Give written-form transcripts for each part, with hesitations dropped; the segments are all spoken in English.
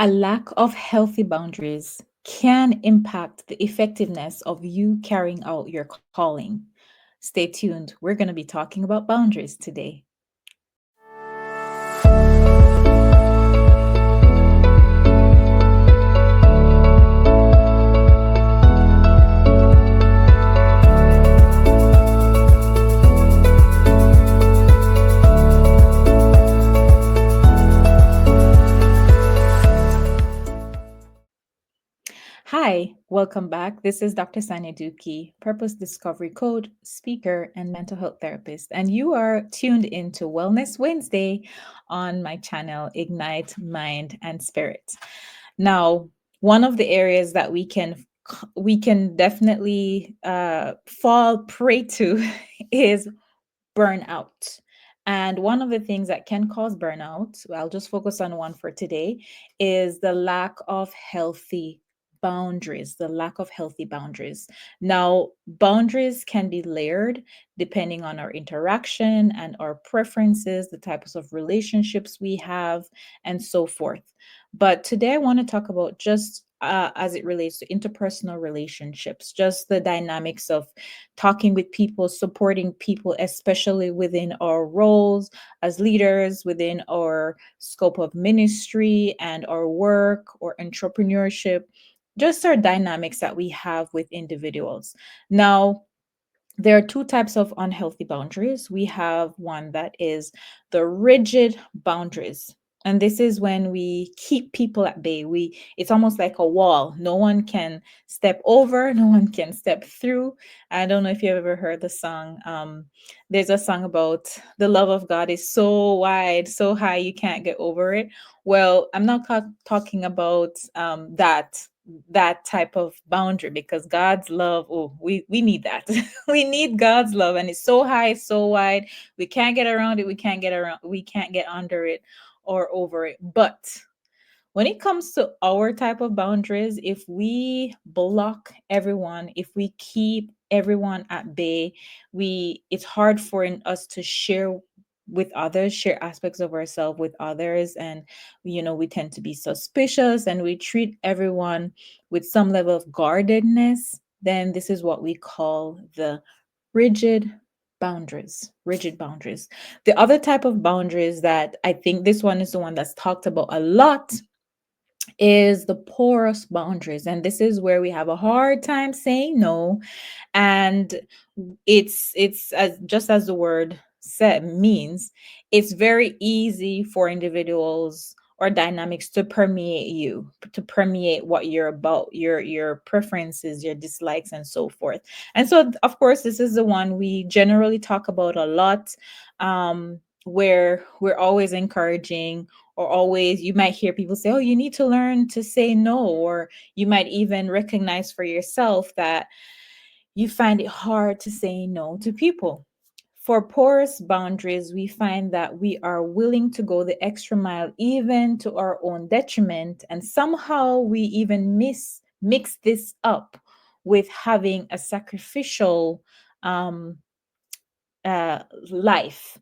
A lack of healthy boundaries can impact the effectiveness of you carrying out your calling. Stay tuned. We're going to be talking about boundaries today. Hi, welcome back. This is Dr. Sanya Duki, Purpose Discovery Code, speaker, and mental health therapist. And you are tuned into Wellness Wednesday on my channel, Ignite Mind and Spirit. Now, one of the areas that we can definitely fall prey to is burnout. And one of the things that can cause burnout, I'll just focus on one for today, is the lack of healthy boundaries, the lack of healthy boundaries. Now, boundaries can be layered depending on our interaction and our preferences, the types of relationships we have, and so forth. But today I want to talk about just as it relates to interpersonal relationships, just the dynamics of talking with people, supporting people, especially within our roles as leaders, within our scope of ministry and our work or entrepreneurship, just our dynamics that we have with individuals. Now, there are two types of unhealthy boundaries. We have one that is the rigid boundaries. And this is when we keep people at bay. It's almost like a wall. No one can step over, no one can step through. I don't know if you've ever heard the song. There's a song about the love of God is so wide, so high, you can't get over it. Well, I'm not talking about that type of boundary, because God's love, oh, we need that. We need God's love, and it's so high, so wide. We can't get around it. We can't get under it or over it. But when it comes to our type of boundaries, if we block everyone, if we keep everyone at bay, we it's hard for us to share with others, share aspects of ourselves with others. And we tend to be suspicious and we treat everyone with some level of guardedness. Then this is what we call the rigid rigid boundaries. The other type of boundaries that I think this one is the one that's talked about a lot is the porous boundaries. And this is where we have a hard time saying no. And it's as just as the word said means, it's very easy for individuals or dynamics to permeate you, to permeate what you're about, your preferences, your dislikes, and so forth. And so, of course, this is the one we generally talk about a lot, where we're always encouraging, or always you might hear people say, oh, you need to learn to say no, or you might even recognize for yourself that you find it hard to say no to people. For porous boundaries, we find that we are willing to go the extra mile, even to our own detriment. And somehow we even mix this up with having a sacrificial um, life.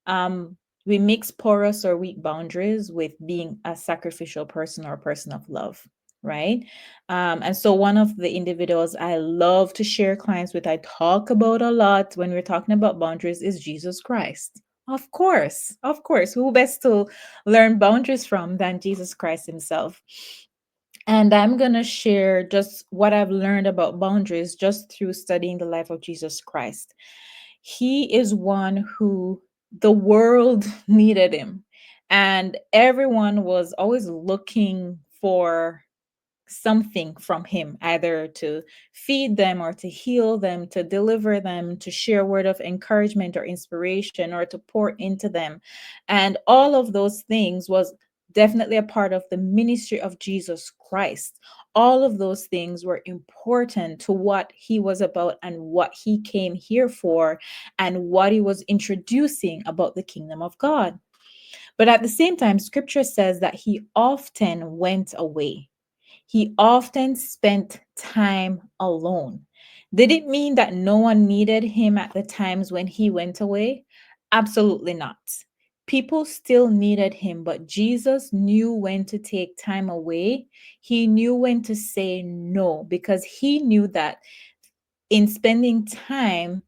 Um, we mix porous or weak boundaries with being a sacrificial person or a person of love, right? And so one of the individuals I love to share clients with, I talk about a lot when we're talking about boundaries, is Jesus Christ. Of course, who best to learn boundaries from than Jesus Christ himself? And I'm going to share just what I've learned about boundaries just through studying the life of Jesus Christ. He is one who the world needed him, and everyone was always looking for something from him, either to feed them or to heal them, to deliver them, to share a word of encouragement or inspiration, or to pour into them. And all of those things was definitely a part of the ministry of Jesus Christ. All of those things were important to what he was about and what he came here for and what he was introducing about the kingdom of God. But at the same time, scripture says that he often went away. He often spent time alone. Did it mean that no one needed him at the times when he went away? Absolutely not. People still needed him, but Jesus knew when to take time away. He knew when to say no, because he knew that in spending time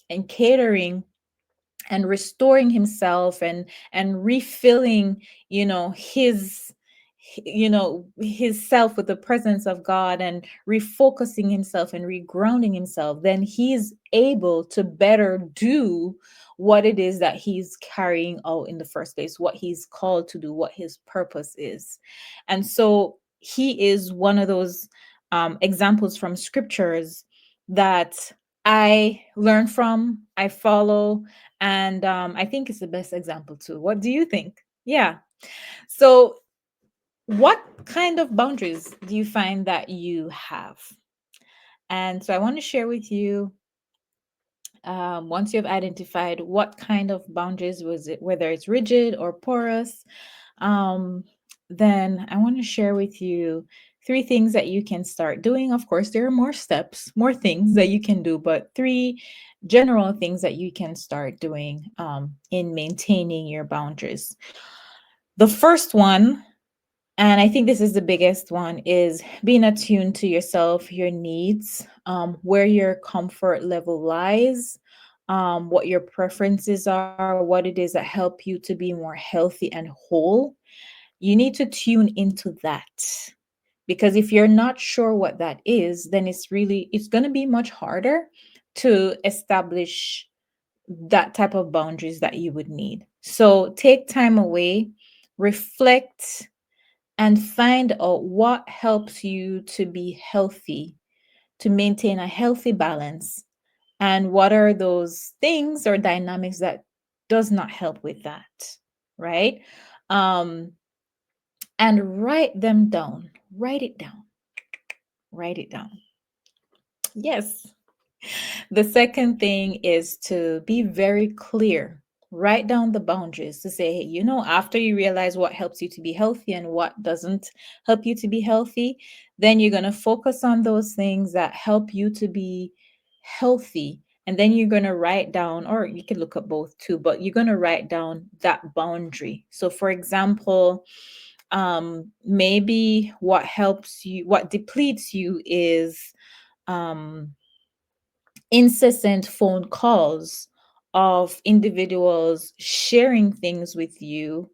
and catering and restoring himself and refilling, his his self with the presence of God, and refocusing himself and regrounding himself, then he's able to better do what it is that he's carrying out in the first place, what he's called to do, what his purpose is. And so he is one of those examples from scriptures that I learn from, I follow, and I think it's the best example too. What do you think? Yeah. So, what kind of boundaries do you find that you have? And so, I want to share with you, once you've identified what kind of boundaries was it, whether it's rigid or porous, um, then I want to share with you three things that you can start doing. Of course, there are more steps, more things that you can do, but three general things that you can start doing in maintaining your boundaries. The first one, and I think this is the biggest one, is being attuned to yourself, your needs, where your comfort level lies, what your preferences are, what it is that help you to be more healthy and whole. You need to tune into that, because if you're not sure what that is, then it's going to be much harder to establish that type of boundaries that you would need. So take time away, reflect, and find out what helps you to be healthy, to maintain a healthy balance, and what are those things or dynamics that does not help with that, right? um and write them down. Write it down. Write it down. Yes. The second thing is to be very clear. Write down the boundaries to say, hey, after you realize what helps you to be healthy and what doesn't help you to be healthy, then you're going to focus on those things that help you to be healthy. And then you're going to write down, or you can look at both too, but you're going to write down that boundary. So, for example, maybe what depletes you is um, incessant phone calls of individuals sharing things with you,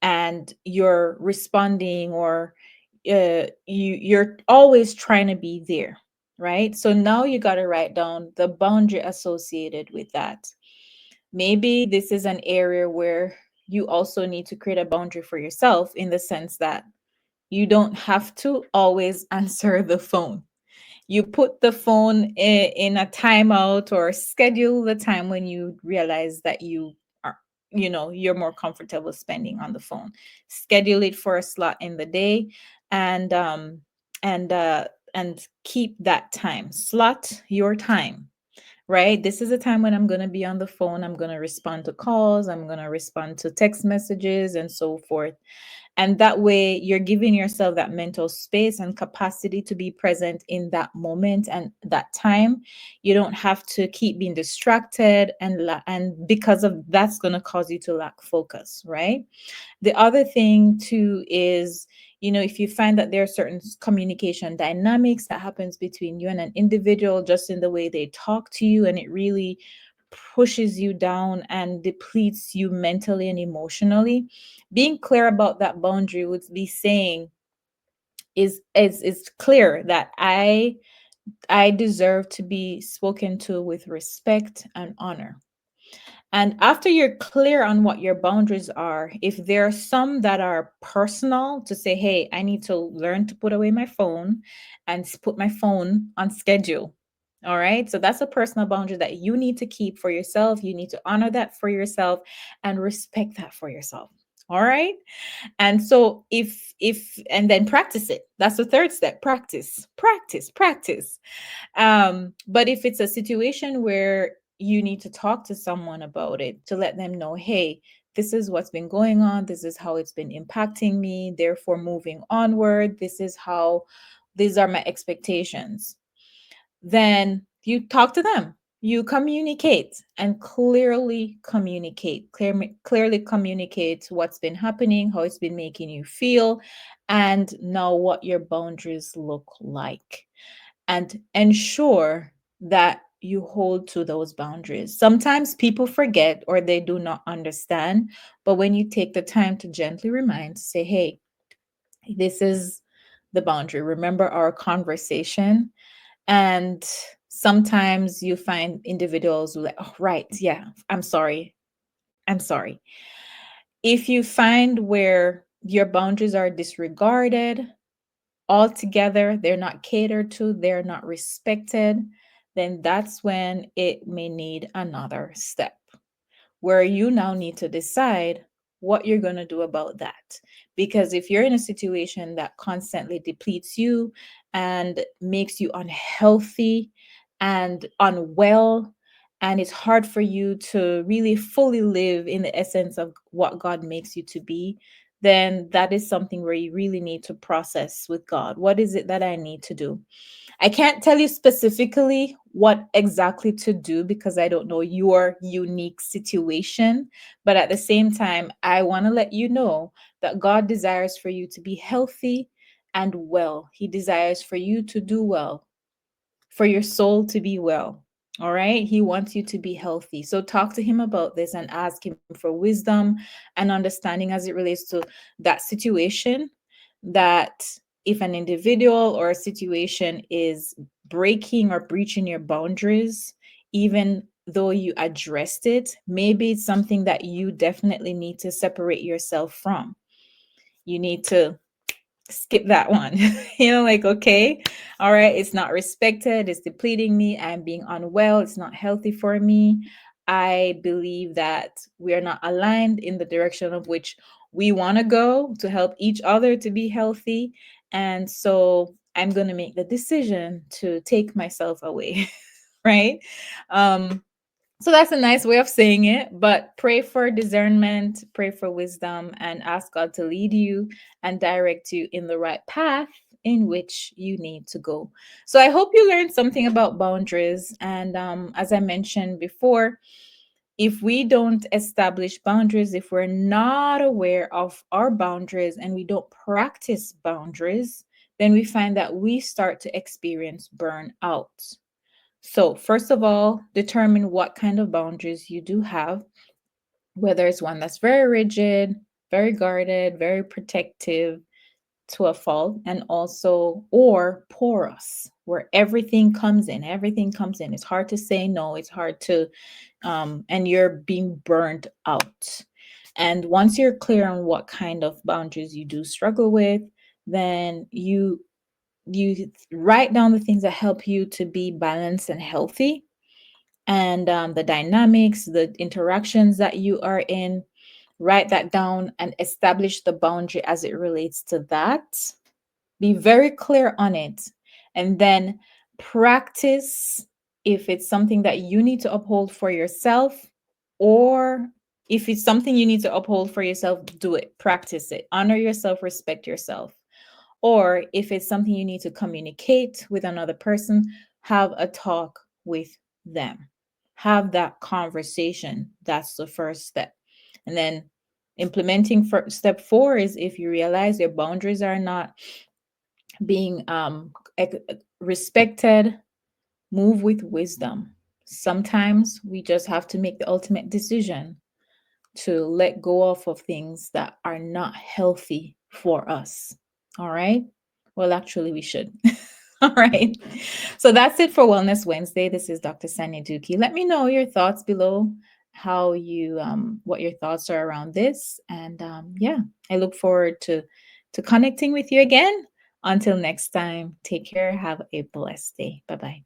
and you're responding, or you're always trying to be there, right? So now you got to write down the boundary associated with that. Maybe this is an area where you also need to create a boundary for yourself, in the sense that you don't have to always answer the phone. You put the phone in a timeout, or schedule the time when you realize that are you're more comfortable spending on the phone. Schedule it for a slot in the day, and and uh and keep that time. Slot your time, right? This is a time when I'm going to be on the phone. I'm going to respond to calls, I'm going to respond to text messages, and so forth. And that way, you're giving yourself that mental space and capacity to be present in that moment and that time. You don't have to keep being distracted, and because of that's going to cause you to lack focus, right? The other thing too is, if you find that there are certain communication dynamics that happens between you and an individual, just in the way they talk to you, and it really pushes you down and depletes you mentally and emotionally, being clear about that boundary would be saying, is clear that I deserve to be spoken to with respect and honor. And after you're clear on what your boundaries are, if there are some that are personal, to say, hey, I need to learn to put away my phone and put my phone on schedule. All right. So that's a personal boundary that you need to keep for yourself. You need to honor that for yourself and respect that for yourself. All right. And so and then practice it. That's the third step. Practice, practice, practice. But if it's a situation where you need to talk to someone about it, to let them know, hey, this is what's been going on, this is how it's been impacting me, therefore moving onward, these are my expectations, then you talk to them. you communicate and clearly communicate what's been happening, how it's been making you feel, and now what your boundaries look like, and ensure that you hold to those boundaries. Sometimes people forget or they do not understand, but when you take the time to gently remind, say, hey, this is the boundary. Remember our conversation. And sometimes you find individuals who like, oh, right, yeah, I'm sorry. I'm sorry. If you find where your boundaries are disregarded altogether, they're not catered to, they're not respected, then that's when it may need another step, where you now need to decide what you're going to do about that. Because if you're in a situation that constantly depletes you and makes you unhealthy and unwell, and it's hard for you to really fully live in the essence of what God makes you to be, then that is something where you really need to process with God. What is it that I need to do? I can't tell you specifically what exactly to do because I don't know your unique situation. But at the same time, I want to let you know that God desires for you to be healthy and well. He desires for you to do well, for your soul to be well. All right. He wants you to be healthy. So talk to him about this and ask him for wisdom and understanding as it relates to that situation. That if an individual or a situation is breaking or breaching your boundaries, even though you addressed it, maybe it's something that you definitely need to separate yourself from. You need to skip that one. Like, okay, all right, it's not respected, it's depleting me, I'm being unwell, it's not healthy for me. I believe that we are not aligned in the direction of which we want to go to help each other to be healthy. And so I'm going to make the decision to take myself away. Right. So that's a nice way of saying it, but pray for discernment, pray for wisdom, and ask God to lead you and direct you in the right path in which you need to go. So I hope you learned something about boundaries. And as I mentioned before, if we don't establish boundaries, if we're not aware of our boundaries and we don't practice boundaries, then we find that we start to experience burnout. So, first of all, determine what kind of boundaries you do have, whether it's one that's very rigid, very guarded, very protective to a fault, and also, or porous, where everything comes in. Everything comes in. It's hard to say no. It's hard to, and you're being burned out. And once you're clear on what kind of boundaries you do struggle with, then you write down the things that help you to be balanced and healthy, and the dynamics, the interactions that you are in. Write that down and establish the boundary as it relates to that. Be very clear on it. And then practice if it's something that you need to uphold for yourself, or if it's something you need to uphold for yourself, do it. Practice it. Honor yourself, respect yourself. Or if it's something you need to communicate with another person, have a talk with them. Have that conversation. That's the first step. And then implementing for step 4 is if you realize your boundaries are not being respected, move with wisdom. Sometimes we just have to make the ultimate decision to let go of things that are not healthy for us. All right. Well, actually, we should. All right. So that's it for Wellness Wednesday. This is Dr. Sanya Duki. Let me know your thoughts below, how you, what your thoughts are around this. And yeah, I look forward to connecting with you again. Until next time, take care. Have a blessed day. Bye bye.